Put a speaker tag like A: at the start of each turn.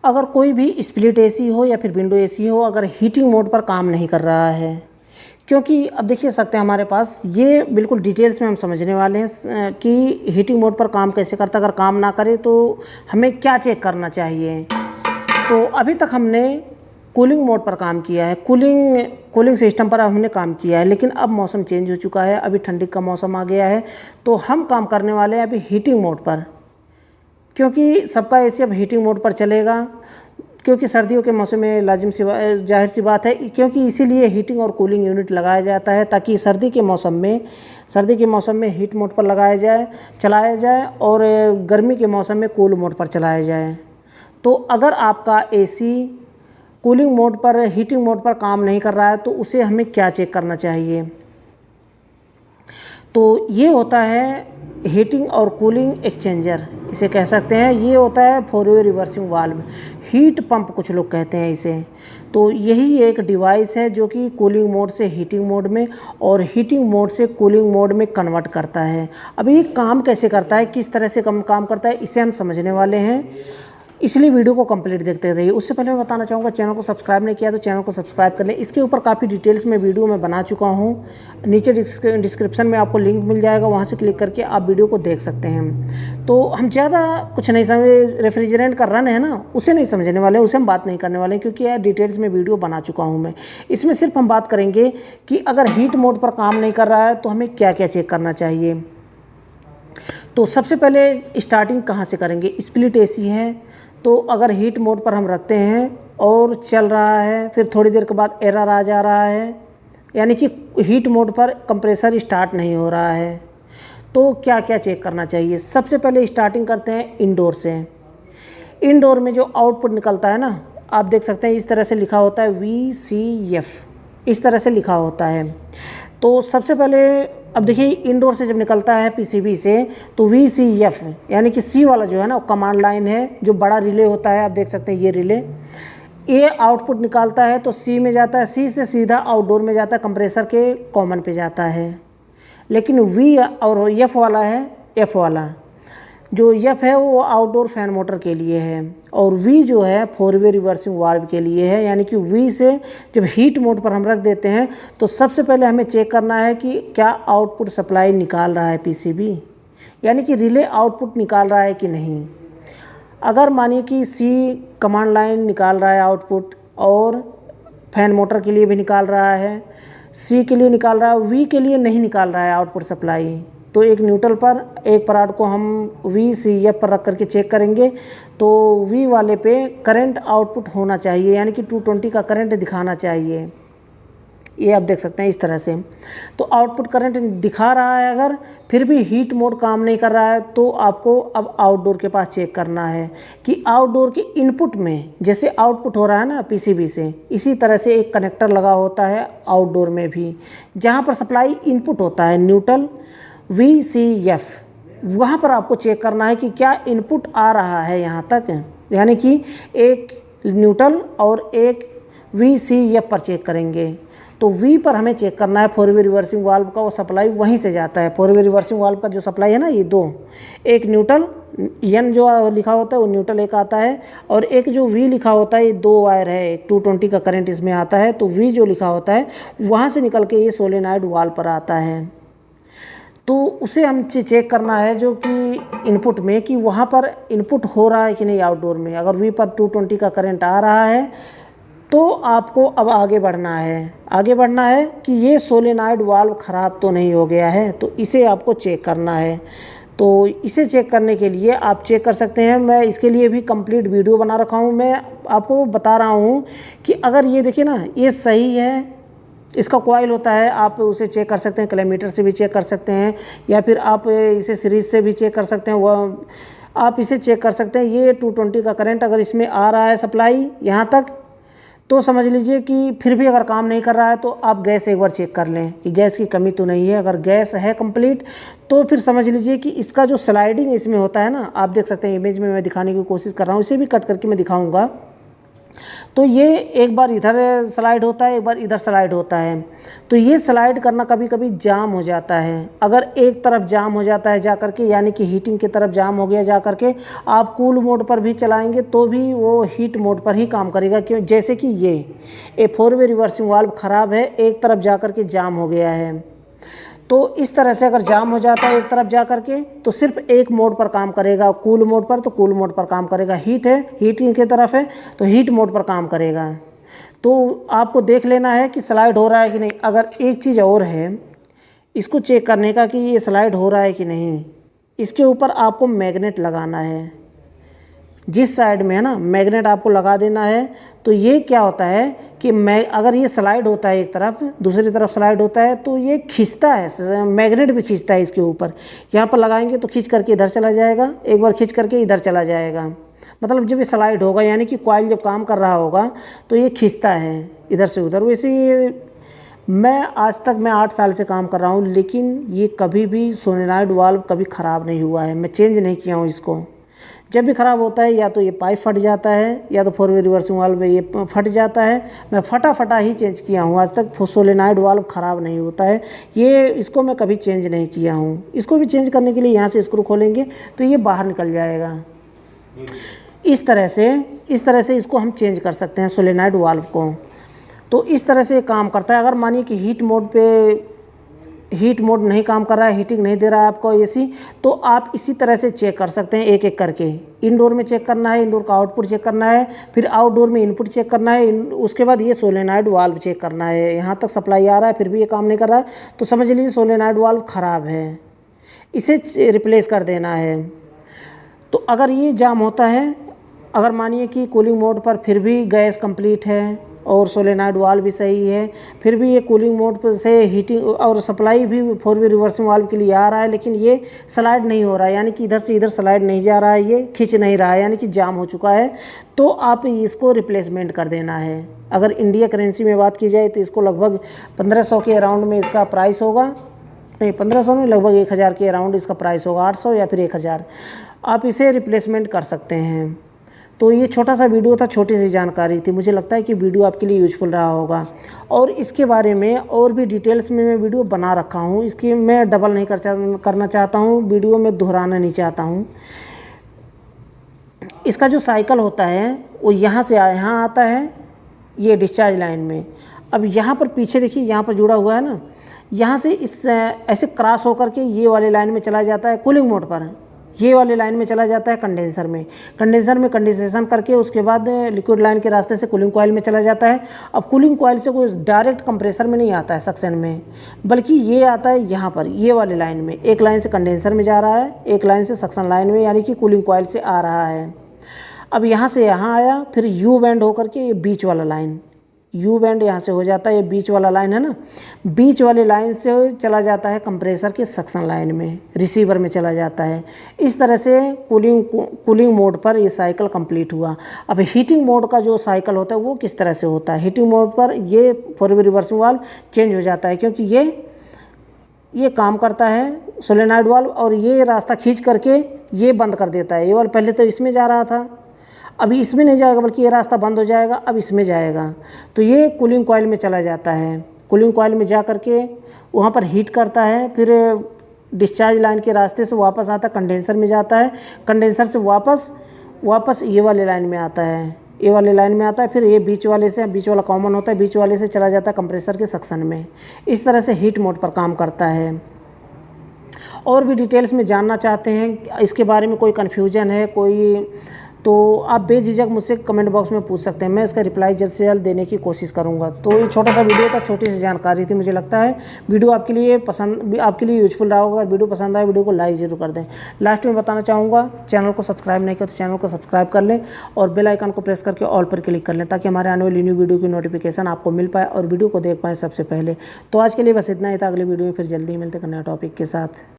A: अगर कोई भी स्प्लिट एसी हो या फिर विंडो एसी हो, अगर हीटिंग मोड पर काम नहीं कर रहा है, क्योंकि अब देखिए सकते हैं हमारे पास ये बिल्कुल डिटेल्स में हम समझने वाले हैं कि हीटिंग मोड पर काम कैसे करता है। अगर काम ना करे तो हमें क्या चेक करना चाहिए। तो अभी तक हमने कूलिंग मोड पर काम किया है, कूलिंग सिस्टम पर हमने काम किया है, लेकिन अब मौसम चेंज हो चुका है, अभी ठंडी का मौसम आ गया है, तो हम काम करने वाले हैं अभी हीटिंग मोड पर, क्योंकि सबका एसी अब हीटिंग मोड पर चलेगा। क्योंकि सर्दियों के मौसम में जाहिर सी बात है, क्योंकि इसीलिए हीटिंग और कूलिंग यूनिट लगाया जाता है, ताकि सर्दी के मौसम में हीट मोड पर चलाया जाए और गर्मी के मौसम में कूल मोड पर चलाया जाए। तो अगर आपका एसी कूलिंग मोड पर, हीटिंग मोड पर काम नहीं कर रहा है तो उसे हमें क्या चेक करना चाहिए। तो ये होता है हीटिंग और कूलिंग एक्सचेंजर, इसे कह सकते हैं। ये होता है फोरवे रिवर्सिंग वाल्व, हीट पंप कुछ लोग कहते हैं इसे। तो यही एक डिवाइस है जो कि कूलिंग मोड से हीटिंग मोड में और हीटिंग मोड से कूलिंग मोड में कन्वर्ट करता है। अभी ये काम कैसे करता है, किस तरह से काम करता है, इसे हम समझने वाले हैं, इसलिए वीडियो को कंप्लीट देखते रहिए। उससे पहले मैं बताना चाहूँगा, चैनल को सब्सक्राइब नहीं किया तो चैनल को सब्सक्राइब कर लें। इसके ऊपर काफ़ी डिटेल्स में वीडियो मैं बना चुका हूँ, नीचे डिस्क्रिप्शन में आपको लिंक मिल जाएगा, वहाँ से क्लिक करके आप वीडियो को देख सकते हैं। तो हम ज़्यादा कुछ नहीं समझे, रेफ्रिजरेंट का रन है ना, उसे नहीं समझने वाले हैं, उसे हम बात नहीं करने वाले हैं, क्योंकि यार डिटेल्स में वीडियो बना चुका हूँ मैं। इसमें सिर्फ हम बात करेंगे कि अगर हीट मोड पर काम नहीं कर रहा है तो हमें क्या क्या चेक करना चाहिए। तो सबसे पहले स्टार्टिंग कहाँ से करेंगे, स्प्लिट एसी है तो अगर हीट मोड पर हम रखते हैं और चल रहा है, फिर थोड़ी देर के बाद एरर आ जा रहा है, यानी कि हीट मोड पर कंप्रेसर स्टार्ट नहीं हो रहा है, तो क्या क्या चेक करना चाहिए। सबसे पहले स्टार्टिंग करते हैं इंडोर से। इंडोर में जो आउटपुट निकलता है ना, आप देख सकते हैं इस तरह से लिखा होता है VCF, इस तरह से लिखा होता है। तो सबसे पहले अब देखिए इंडोर से जब निकलता है PCB से, तो VCF यानी कि C वाला जो है ना, कमांड लाइन है, जो बड़ा रिले होता है, आप देख सकते हैं ये रिले, ये आउटपुट निकालता है तो C में जाता है, C से सीधा आउटडोर में जाता है, कंप्रेसर के कॉमन पे जाता है। लेकिन V और F वाला है, F वाला जो F है वो आउटडोर फैन मोटर के लिए है, और V जो है फोरवे रिवर्सिंग वाल्व के लिए है। यानी कि V से जब हीट मोड पर हम रख देते हैं तो सबसे पहले हमें चेक करना है कि क्या आउटपुट सप्लाई निकाल रहा है PCB, यानी कि रिले आउटपुट निकाल रहा है कि नहीं। अगर मानिए कि C कमांड लाइन निकाल रहा है आउटपुट, और फैन मोटर के लिए भी निकाल रहा है, C के लिए निकाल रहा है, V के लिए नहीं निकाल रहा है आउटपुट सप्लाई, तो एक न्यूट्रल पर एक पराड को हम VCF पर रख करके चेक करेंगे। तो V वाले पे करंट आउटपुट होना चाहिए, यानी कि 220 का करंट दिखाना चाहिए। ये आप देख सकते हैं इस तरह से। तो आउटपुट करंट दिखा रहा है, अगर फिर भी हीट मोड काम नहीं कर रहा है तो आपको अब आउटडोर के पास चेक करना है कि आउटडोर के इनपुट में, जैसे आउटपुट हो रहा है ना PCB से, इसी तरह से एक कनेक्टर लगा होता है आउटडोर में भी, जहाँ पर सप्लाई इनपुट होता है न्यूट्रल VCF, वहाँ पर आपको चेक करना है कि क्या इनपुट आ रहा है यहाँ तक, यानी कि एक न्यूट्रल और एक VCF पर चेक करेंगे। तो V पर हमें चेक करना है, फोरवे रिवर्सिंग वाल्व का वो सप्लाई वहीं से जाता है। फोरवे रिवर्सिंग वाल्व का जो सप्लाई है ना, ये दो, एक न्यूट्रल N जो लिखा होता है वो न्यूट्रल एक आता है, और एक जो V लिखा होता है, ये दो वायर है, 220 का करंट इसमें आता है। तो V जो लिखा होता है वहाँ से निकल के ये सोलेनॉइड वाल्व पर आता है। तो उसे हम चेक करना है जो कि इनपुट में, कि वहाँ पर इनपुट हो रहा है कि नहीं आउटडोर में। अगर V पर 220 का करंट आ रहा है तो आपको अब आगे बढ़ना है कि ये सोलेनॉइड वाल्व ख़राब तो नहीं हो गया है, तो इसे आपको चेक करना है। तो इसे चेक करने के लिए आप चेक कर सकते हैं, मैं इसके लिए भी कंप्लीट वीडियो बना रखा हूँ। मैं आपको बता रहा हूँ कि अगर ये देखिए ना, ये सही है, इसका कॉइल होता है, आप उसे चेक कर सकते हैं, किलोमीटर से भी चेक कर सकते हैं, या फिर आप इसे सीरीज से भी चेक कर सकते हैं, वह आप इसे चेक कर सकते हैं। ये 220 का करंट अगर इसमें आ रहा है सप्लाई यहाँ तक, तो समझ लीजिए कि फिर भी अगर काम नहीं कर रहा है तो आप गैस एक बार चेक कर लें कि गैस की कमी तो नहीं है। अगर गैस है कंप्लीट तो फिर समझ लीजिए कि इसका जो स्लाइडिंग इसमें होता है ना, आप देख सकते हैं, इमेज में मैं दिखाने की कोशिश कर रहा हूँ, इसे भी कट करके मैं दिखाऊँगा। तो ये एक बार इधर स्लाइड होता है, एक बार इधर स्लाइड होता है। तो ये स्लाइड करना कभी कभी जाम हो जाता है। अगर एक तरफ जाम हो जाता है जा करके, यानी कि हीटिंग की तरफ जाम हो गया जा करके, आप कूल मोड पर भी चलाएंगे तो भी वो हीट मोड पर ही काम करेगा। क्यों? जैसे कि ये 4 वे रिवर्सिंग वाल्व ख़राब है, एक तरफ जा कर के जाम हो गया है। तो इस तरह से अगर जाम हो जाता है एक तरफ जा करके, तो सिर्फ एक मोड पर काम करेगा, कूल मोड पर, तो कूल मोड पर काम करेगा। हीट है, हीटिंग की तरफ है, तो हीट मोड पर काम करेगा। तो आपको देख लेना है कि स्लाइड हो रहा है कि नहीं। अगर एक चीज़ और है इसको चेक करने का कि ये स्लाइड हो रहा है कि नहीं, इसके ऊपर आपको मैग्नेट लगाना है। जिस साइड में है ना, मैग्नेट आपको लगा देना है। तो ये क्या होता है कि अगर ये स्लाइड होता है एक तरफ, दूसरी तरफ स्लाइड होता है, तो ये खींचता है, मैग्नेट भी खींचता है इसके ऊपर। यहाँ पर लगाएंगे तो खींच करके इधर चला जाएगा, एक बार खींच करके इधर चला जाएगा। मतलब जब ये स्लाइड होगा, यानी कि कॉइल जब काम कर रहा होगा तो ये खींचता है इधर से उधर। वैसे ये मैं 8 साल से काम कर रहा हूँ, लेकिन ये कभी भी सोलेनॉइड वाल्व कभी ख़राब नहीं हुआ है। मैं चेंज नहीं किया हूँ इसको। जब भी ख़राब होता है या तो ये पाइप फट जाता है, या तो 4 वे रिवर्सिंग वाल्व में ये फट जाता है। मैं फटा ही चेंज किया हूँ। आज तक सोलेनॉइड वाल्व ख़राब नहीं होता है। ये इसको मैं कभी चेंज नहीं किया हूँ। इसको भी चेंज करने के लिए यहाँ से स्क्रू खोलेंगे तो ये बाहर निकल जाएगा। इस तरह से इसको हम चेंज कर सकते हैं सोलेनॉइड वाल्व को। तो इस तरह से काम करता है। अगर मानिए कि हीट मोड नहीं काम कर रहा है, हीटिंग नहीं दे रहा है आपको एसी, तो आप इसी तरह से चेक कर सकते हैं एक एक करके। इंडोर में चेक करना है, इंडोर का आउटपुट चेक करना है, फिर आउटडोर में इनपुट चेक करना है, उसके बाद ये सोलेनॉइड वाल्व चेक करना है। यहाँ तक सप्लाई आ रहा है फिर भी ये काम नहीं कर रहा है, तो समझ लीजिए सोलेनॉइड वाल्व ख़राब है, इसे रिप्लेस कर देना है। तो अगर ये जाम होता है, अगर मानिए कि कूलिंग मोड पर फिर भी गैस कंप्लीट है और सोलेनॉइड वाल्व भी सही है, फिर भी ये कूलिंग मोड पर से हीटिंग और सप्लाई भी 4 वे रिवर्सिंग वाल्व के लिए आ रहा है, लेकिन ये स्लाइड नहीं हो रहा है, यानी कि इधर से इधर स्लाइड नहीं जा रहा है, ये खींच नहीं रहा है, यानी कि जाम हो चुका है, तो आप इसको रिप्लेसमेंट कर देना है। अगर इंडिया करेंसी में बात की जाए तो इसको लगभग 1500 के अराउंड में इसका प्राइस होगा। नहीं, 1500 नहीं, लगभग 1000 के अराउंड इसका प्राइस होगा, 800 या फिर 1000। आप इसे रिप्लेसमेंट कर सकते हैं। तो ये छोटा सा वीडियो था, छोटी सी जानकारी थी। मुझे लगता है कि वीडियो आपके लिए यूजफुल रहा होगा। और इसके बारे में और भी डिटेल्स में मैं वीडियो बना रखा हूँ। इसकी मैं डबल नहीं करना चाहता हूँ, वीडियो में दोहराना नहीं चाहता हूँ। इसका जो साइकिल होता है वो यहाँ से यहाँ आता है, ये डिस्चार्ज लाइन में। अब यहाँ पर पीछे देखिए, यहाँ पर जुड़ा हुआ है ना, यहाँ से इस ऐसे क्रॉस होकर के ये वाले लाइन में चला जाता है कूलिंग मोड पर, ये वाले लाइन में चला जाता है कंडेंसर में कंडेंसेशन करके उसके बाद लिक्विड लाइन के रास्ते से कूलिंग कॉइल में चला जाता है। अब कूलिंग कॉइल से कोई डायरेक्ट कंप्रेसर में नहीं आता है सक्शन में, बल्कि ये आता है यहाँ पर, ये वाले लाइन में। एक लाइन से कंडेंसर में जा रहा है, एक लाइन से सक्शन लाइन में, यानी कि कूलिंग कॉइल से आ रहा है। अब यहाँ से यहाँ आया, फिर यू बैंड होकर के ये बीच वाला लाइन, यू बैंड यहाँ से हो जाता है, ये बीच वाला लाइन है ना, बीच वाले लाइन से चला जाता है कंप्रेसर के सक्शन लाइन में, रिसीवर में चला जाता है। इस तरह से कूलिंग मोड पर ये साइकिल कंप्लीट हुआ। अब हीटिंग मोड का जो साइकिल होता है वो किस तरह से होता है? हीटिंग मोड पर ये 4 वे रिवर्सिंग वाल्व चेंज हो जाता है, क्योंकि ये काम करता है सोलेनॉइड वाल्व, और ये रास्ता खींच करके ये बंद कर देता है। ये वाल्व पहले तो इसमें जा रहा था, अभी इसमें नहीं जाएगा, बल्कि ये रास्ता बंद हो जाएगा, अब इसमें जाएगा। तो ये कूलिंग कॉइल में चला जाता है। कूलिंग कॉइल में जा करके वहाँ पर हीट करता है, फिर डिस्चार्ज लाइन के रास्ते से वापस आता है, कंडेंसर में जाता है, कंडेंसर से वापस ये वाले लाइन में आता है, ये वाले लाइन में आता है, फिर ये बीच वाला कॉमन होता है, बीच वाले से चला जाता है कंप्रेसर के सक्शन में। इस तरह से हीट मोड पर काम करता है। और भी डिटेल्स में जानना चाहते हैं इसके बारे में, कोई कन्फ्यूजन है कोई, तो आप बेझिझक मुझसे कमेंट बॉक्स में पूछ सकते हैं। मैं इसका रिप्लाई जल्द से जल्द देने की कोशिश करूंगा। तो ये छोटा सा वीडियो था, छोटी सी जानकारी थी। मुझे लगता है वीडियो आपके लिए यूजफुल रहा होगा। अगर वीडियो पसंद आए वीडियो को लाइक जरूर कर दें। लास्ट में बताना चाहूँगा, चैनल को सब्सक्राइब नहीं किया तो चैनल को सब्सक्राइब कर लें और बेल आइकन को प्रेस करके ऑल पर क्लिक कर लें, ताकि हमारे आने वाली न्यू वीडियो की नोटिफिकेशन आपको मिल पाए और वीडियो को देख पाएँ सबसे पहले। तो आज के लिए बस इतना ही था। अगले वीडियो में फिर जल्दी मिलते हैं नए टॉपिक के साथ।